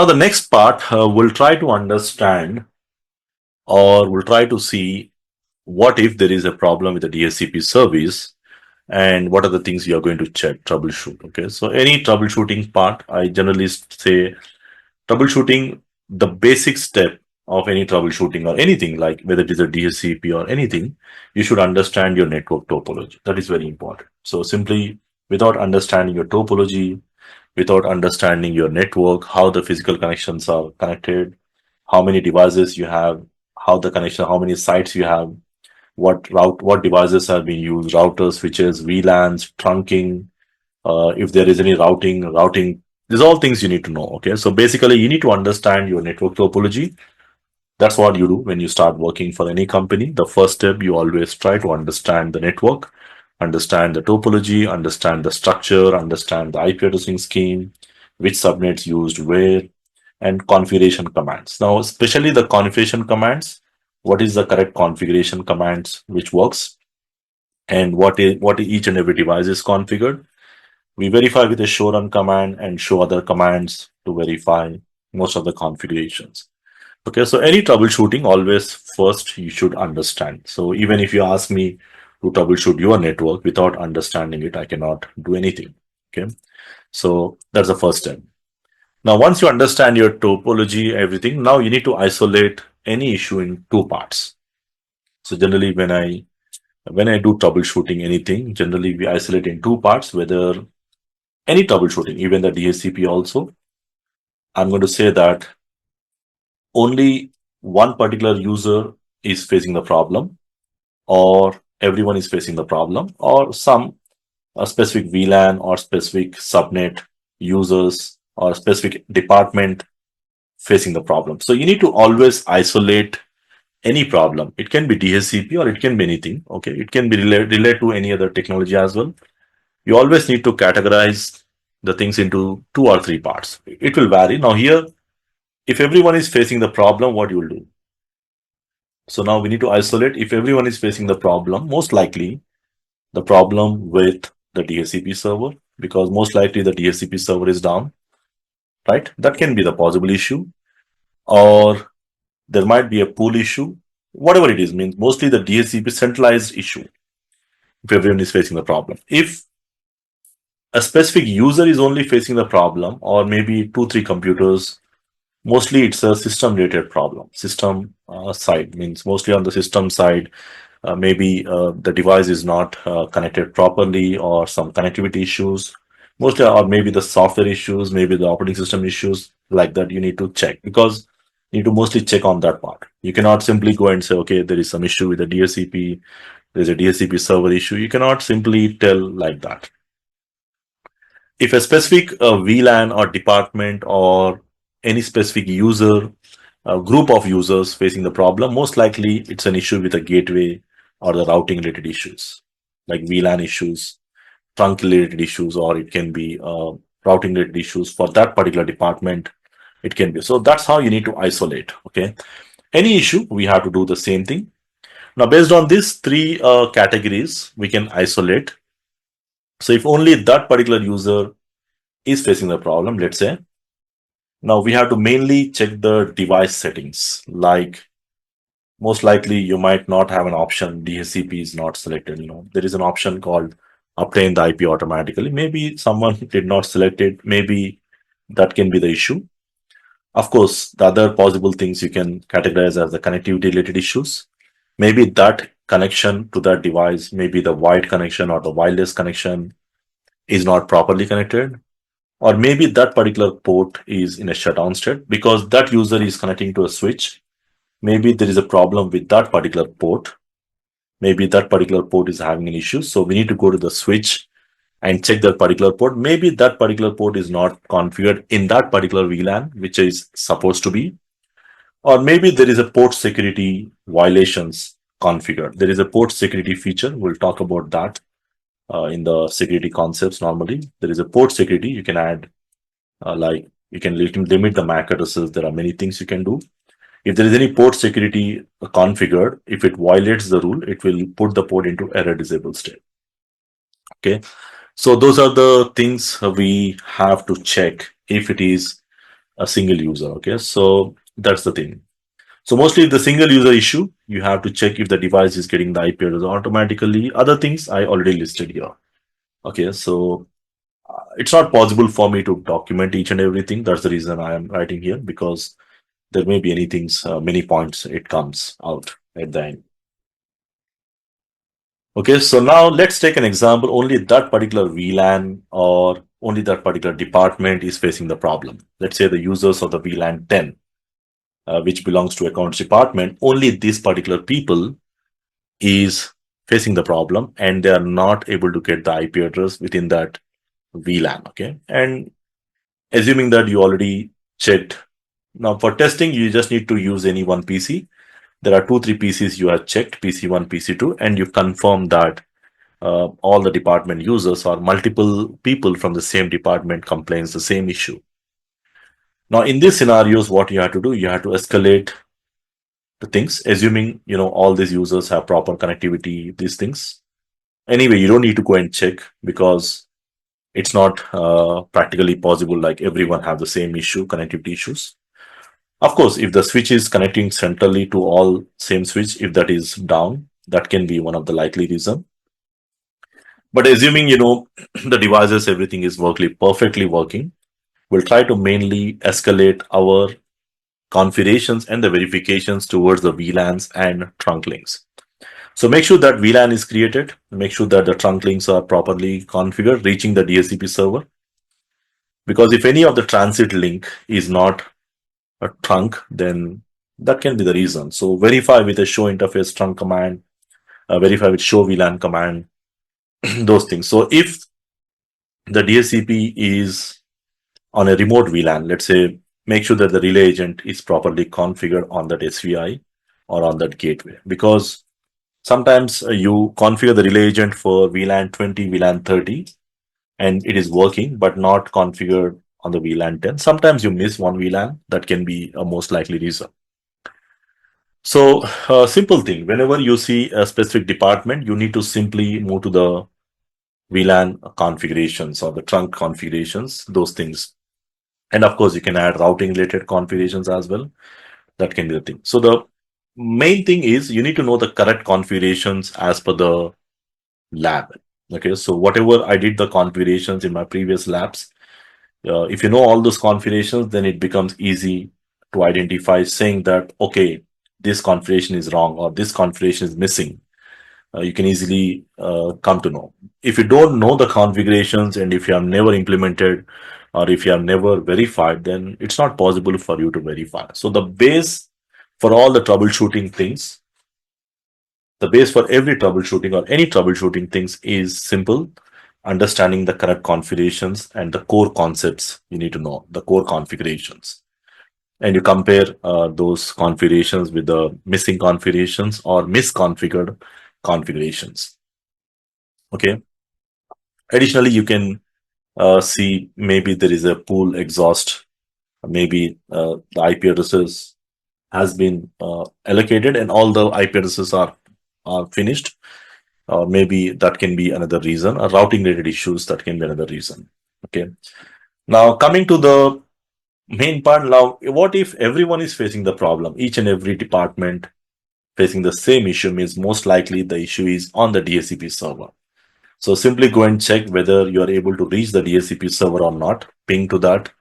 Now, the next part, we'll try to understand or we'll try to see what if there is a problem with the DHCP service and what are the things you are going to check, troubleshoot. Okay, so any troubleshooting part, I generally say troubleshooting, the basic step of any troubleshooting or anything like whether it is a DHCP or anything, you should understand your network topology. That is very important. So simply without understanding your topology, without understanding your network, how the physical connections are connected, how many devices you have, how the connection, how many sites you have, what devices are being used, routers, switches, VLANs, trunking, if there is any routing, these are all things you need to know. Okay, so basically you need to understand your network topology. That's what you do when you start working for any company. The first step, you always try to understand the network, understand the topology, understand the structure, understand the IP addressing scheme, which subnets used where, and configuration commands. Now, especially the configuration commands, what is the correct configuration commands which works, and what each and every device is configured. We verify with a show run command and show other commands to verify most of the configurations. Okay, so any troubleshooting, always first you should understand. So even if you ask me to troubleshoot your network without understanding it, I cannot do anything. Okay, so that's the first step. Now, once you understand your topology, everything, now you need to isolate any issue in two parts. So generally, when I do troubleshooting anything, generally we isolate in two parts, whether any troubleshooting, even the DHCP also. I'm going to say that only one particular user is facing the problem, or everyone is facing the problem, or some a specific VLAN or specific subnet users or specific department facing the problem. So you need to always isolate any problem. It can be DHCP or it can be anything. Okay, it can be related to any other technology as well. You always need to categorize the things into two or three parts. It will vary. Now here, if everyone is facing the problem, what you will do? So now we need to isolate. If everyone is facing the problem, most likely the problem with the DHCP server, because most likely the DHCP server is down, right? That can be the possible issue. Or there might be a pool issue. Whatever it is, means mostly the DHCP centralized issue if everyone is facing the problem. If a specific user is only facing the problem, or maybe two, three computers, mostly it's a system related problem. System side means mostly on the system side, maybe the device is not connected properly, or some connectivity issues, mostly, or maybe the software issues, maybe the operating system issues, like that you need to check, because you need to mostly check on that part. You cannot simply go and say, okay, there is some issue with the DHCP, there's a DHCP server issue. You cannot simply tell like that. If a specific VLAN or department or any specific user, group of users facing the problem, most likely it's an issue with the gateway or the routing related issues, like VLAN issues, trunk related issues, or it can be routing related issues for that particular department. It can be. So that's how you need to isolate. Okay. Any issue, we have to do the same thing. Now, based on these three categories, we can isolate. So if only that particular user is facing the problem, let's say, now we have to mainly check the device settings. Like most likely you might not have an option, DHCP is not selected. There is an option called obtain the IP automatically. Maybe someone did not select it. Maybe that can be the issue. Of course, the other possible things you can categorize as the connectivity related issues. Maybe that connection to that device, maybe the wired connection or the wireless connection is not properly connected, or maybe that particular port is in a shutdown state because that user is connecting to a switch. Maybe there is a problem with that particular port. Maybe that particular port is having an issue. So we need to go to the switch and check that particular port. Maybe that particular port is not configured in that particular VLAN, which is supposed to be. Or maybe there is a port security violations configured. There is a port security feature. We'll talk about that in the security concepts. Normally, there is a port security. You can add, like you can limit the MAC addresses. There are many things you can do. If there is any port security configured, if it violates the rule, it will put the port into error disabled state. Okay. So those are the things we have to check if it is a single user. Okay, so that's the thing. So mostly the single user issue, you have to check if the device is getting the IP address automatically. Other things I already listed here. Okay, so it's not possible for me to document each and everything. That's the reason I am writing here, because there may be any things, many points it comes out at the end. Okay, so now let's take an example. Only that particular VLAN or only that particular department is facing the problem. Let's say the users of the VLAN 10, which belongs to accounts department, only these particular people is facing the problem and they are not able to get the IP address within that VLAN. Okay, and assuming that you already checked. Now for testing, you just need to use any one PC. There are 2, 3 PCs you have checked, PC1, PC2, and you confirm that all the department users or multiple people from the same department complains the same issue. Now in these scenarios, what you have to do, you have to escalate the things, assuming all these users have proper connectivity, these things. Anyway, you don't need to go and check because it's not practically possible like everyone have the same issue, connectivity issues. Of course, if the switch is connecting centrally to all same switch, if that is down, that can be one of the likely reason. But assuming the devices, everything is perfectly working, we'll try to mainly escalate our configurations and the verifications towards the VLANs and trunk links. So make sure that VLAN is created, make sure that the trunk links are properly configured, reaching the DHCP server. Because if any of the transit link is not a trunk, then that can be the reason. So verify with a show interface trunk command, verify with show VLAN command, those things. So if the DHCP is on a remote VLAN, let's say, make sure that the relay agent is properly configured on that SVI or on that gateway. Because sometimes you configure the relay agent for VLAN 20, VLAN 30, and it is working, but not configured on the VLAN 10. Sometimes you miss one VLAN. That can be a most likely reason. So simple thing, whenever you see a specific department, you need to simply move to the VLAN configurations or the trunk configurations, those things. And of course, you can add routing related configurations as well. That can be the thing. So the main thing is you need to know the correct configurations as per the lab. Okay, so whatever I did the configurations in my previous labs, if you know all those configurations, then it becomes easy to identify saying that, okay, this configuration is wrong or this configuration is missing. You can easily come to know. If you don't know the configurations and if you have never implemented or if you have never verified, then it's not possible for you to verify. So the base for all the troubleshooting things, the base for every troubleshooting or any troubleshooting things is simple. Understanding the correct configurations and the core concepts, you need to know the core configurations. And you compare those configurations with the missing configurations or misconfigured configurations. Okay. Additionally, you can see maybe there is a pool exhaust. Maybe the IP addresses has been allocated and all the IP addresses are finished. Maybe that can be another reason. Routing related issues, that can be another reason. Okay. Now coming to the main part. Now, what if everyone is facing the problem? Each and every department facing the same issue means most likely the issue is on the DHCP server. So simply go and check whether you are able to reach the DHCP server or not. Ping to that.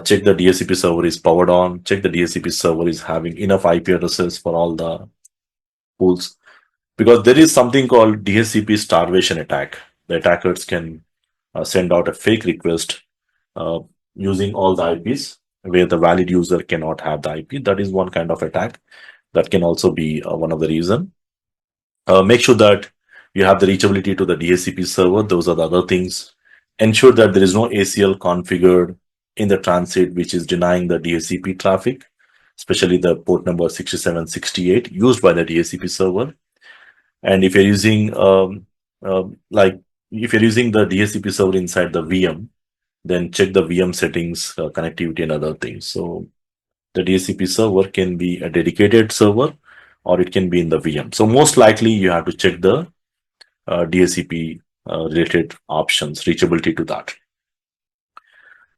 Check the DHCP server is powered on. Check the DHCP server is having enough IP addresses for all the pools. Because there is something called DHCP starvation attack. The attackers can send out a fake request uh, using all the IPs where the valid user cannot have the IP. That is one kind of attack. That can also be one of the reason. Make sure that you have the reachability to the DHCP server. Those are the other things. Ensure that there is no ACL configured in the transit which is denying the DHCP traffic, especially the port number 6768 used by the DHCP server. And if you're using like if you're using the DHCP server inside the VM, then check the VM settings, connectivity, and other things. So the DHCP server can be a dedicated server or it can be in the VM. So most likely you have to check the DHCP related options, reachability to that.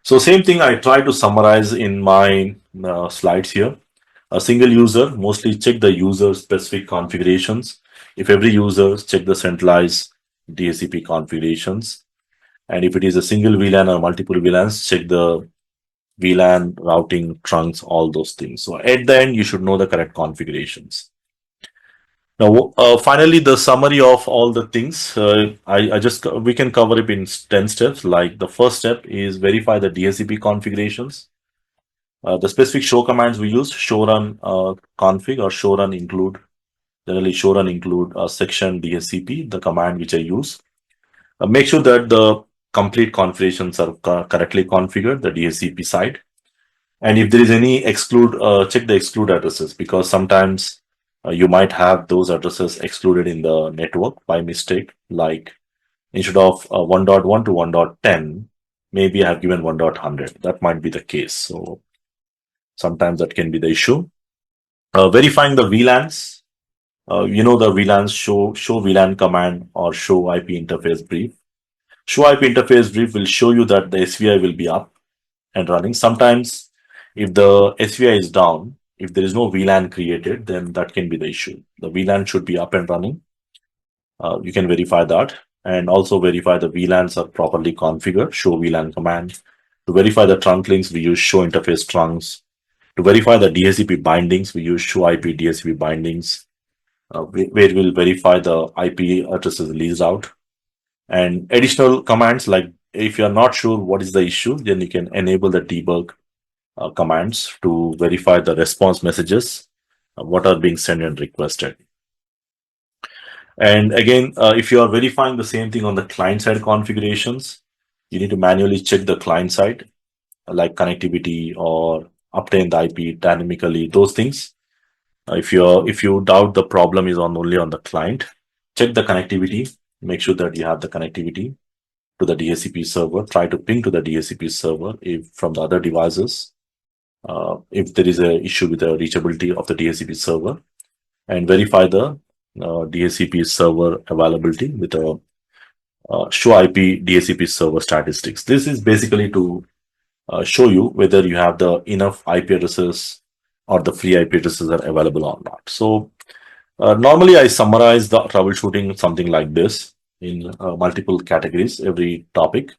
So same thing I try to summarize in my slides here. A single user, mostly check the user specific configurations. If every user, check the centralized DHCP configurations. And if it is a single VLAN or multiple VLANs, check the VLAN routing trunks, all those things. So at the end, you should know the correct configurations. Now, finally, the summary of all the things, we can cover it in 10 steps. Like the first step is verify the DHCP configurations. The specific show commands we use, show run config or show run include. Generally, show run include section DHCP, the command which I use. Make sure that the complete configurations are correctly configured, the DHCP side. And if there is any exclude, check the exclude addresses, because sometimes you might have those addresses excluded in the network by mistake. Like instead of 1.1 to 1.10, maybe I have given 1.100. That might be the case. So sometimes that can be the issue. Verifying the VLANs. The VLANs show VLAN command or show IP interface brief. Show IP interface brief will show you that the SVI will be up and running. Sometimes if the SVI is down, if there is no VLAN created, then that can be the issue. The VLAN should be up and running. You can verify that, and also verify the VLANs are properly configured. Show VLAN command. To verify the trunk links, we use show interface trunks. To verify the DHCP bindings, we use show IP DHCP bindings, where we'll verify the IP addresses leased out. And additional commands, like if you're not sure what is the issue, then you can enable the debug commands to verify the response messages, what are being sent and requested. And again, if you are verifying the same thing on the client side configurations, you need to manually check the client side, like connectivity or obtain the IP dynamically, those things. If you doubt the problem is only on the client, check the connectivity, make sure that you have the connectivity to the DHCP server. Try to ping to the DHCP server if from the other devices. If there is an issue with the reachability of the DHCP server, and verify the DHCP server availability with a show IP DHCP server statistics. This is basically to show you whether you have the enough IP addresses or the free IP addresses are available or not. So normally I summarize the troubleshooting something like this in multiple categories, every topic.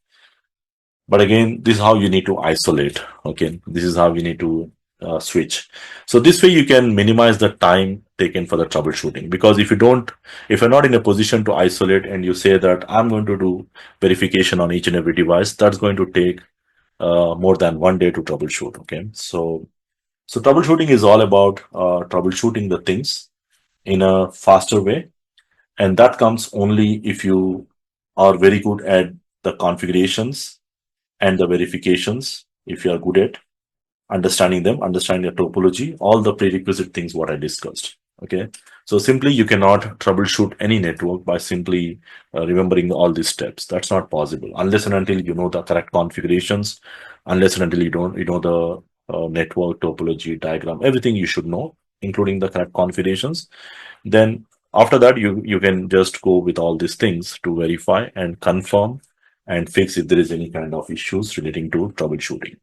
But again, this is how you need to isolate. Okay, this is how you need to switch. So this way you can minimize the time taken for the troubleshooting. Because if you're not in a position to isolate and you say that I'm going to do verification on each and every device, that's going to take more than 1 day to troubleshoot. Okay, so troubleshooting is all about troubleshooting the things in a faster way, and that comes only if you are very good at the configurations and the verifications. If you are good at understanding them, understanding the topology, all the prerequisite things what I discussed. Okay, so simply you cannot troubleshoot any network by simply remembering all these steps. That's not possible unless and until you know the correct configurations, unless and until you know the network topology diagram, everything you should know, including the correct configurations. Then after that, you can just go with all these things to verify and confirm and fix if there is any kind of issues relating to troubleshooting.